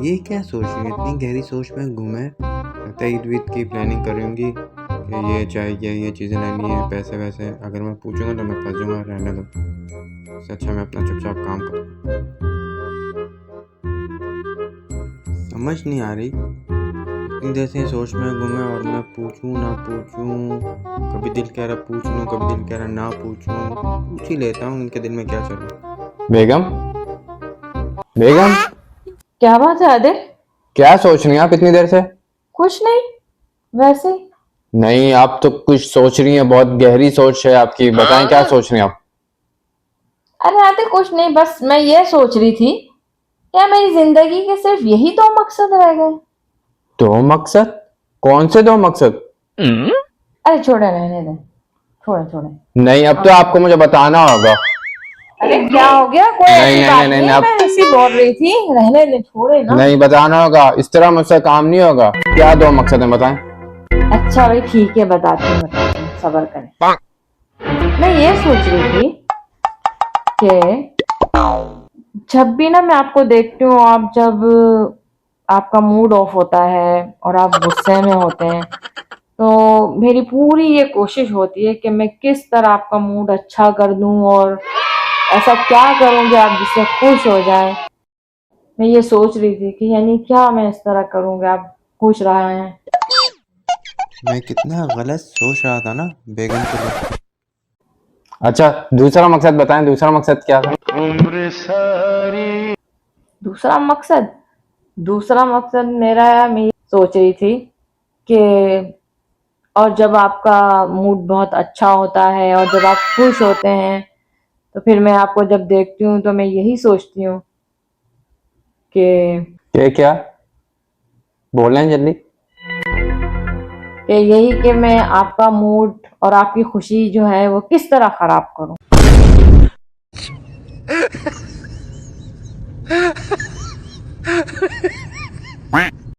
ये क्या सोच रही है, इतनी गहरी सोच में घूमे। लगता है ईद वीद की प्लानिंग कर रही होंगी कि ये चाहिए, ये चीज़ें लेनी है, पैसे वैसे। अगर मैं पूछूंगा तो मैं फंस जाऊंगा, रहने दो। इससे अच्छा मैं अपना चुपचाप काम करूँ। समझ नहीं आ रही, इतनी देर से सोच में घूमे और मैं पूछूं ना पूछूं। कभी दिल कह रहा पूछ लूं, कभी दिल कह रहा ना पूछूं। पूछ ही लेता हूँ उनके दिल में क्या चल रहा। बेगम, बेगम, क्या बात है आदिल? क्या सोच रही हैं आप इतनी देर से? कुछ नहीं, वैसे ही। नहीं, आप तो कुछ सोच रही हैं, बहुत गहरी सोच है आपकी। बताएं क्या सोच रही हैं आप? अरे आदिल कुछ नहीं, बस मैं ये सोच रही थी क्या मेरी जिंदगी के सिर्फ यही दो मकसद रह गए। दो मकसद? कौन से दो मकसद? अरे छोड़े, रहने दे, छोड़े छोड़े। नहीं, अब तो आपको मुझे बताना होगा। अरे क्या हो गया? कोई नहीं, ऐसी नहीं, बात नहीं, नहीं, नहीं, मैं ऐसी बोल रही थी। रहने दे, छोड़े ना। नहीं, बताना होगा। इस तरह मुझसे काम नहीं होगा। क्या दो मकसद है, बताएं। अच्छा भाई ठीक है, बताती हूँ, सब्र करें। मैं ये सोच रही थी कि जब भी ना मैं आपको देखती हूँ, आप जब आपका मूड ऑफ होता है और आप गुस्से में होते हैं, तो मेरी पूरी ये कोशिश होती है कि मैं किस तरह आपका मूड अच्छा कर दूं और ऐसा क्या करूं कि आप जिससे खुश हो जाएं। मैं ये सोच रही थी कि यानी क्या मैं इस तरह करूं कि आप खुश रहे हैं। मैं कितना गलत सोच रहा था ना बेगम के लिए। अच्छा, दूसरा मकसद बताएं। दूसरा मकसद क्या था? दूसरा मकसद दूसरा मकसद मेरा, मैं ये सोच रही थी कि और जब आपका मूड बहुत अच्छा होता है और जब आप खुश होते हैं, तो फिर मैं आपको जब देखती हूँ तो मैं यही सोचती हूँ कि क्या बोलें जल्दी। यही कि मैं आपका मूड और आपकी खुशी जो है वो किस तरह खराब करूं।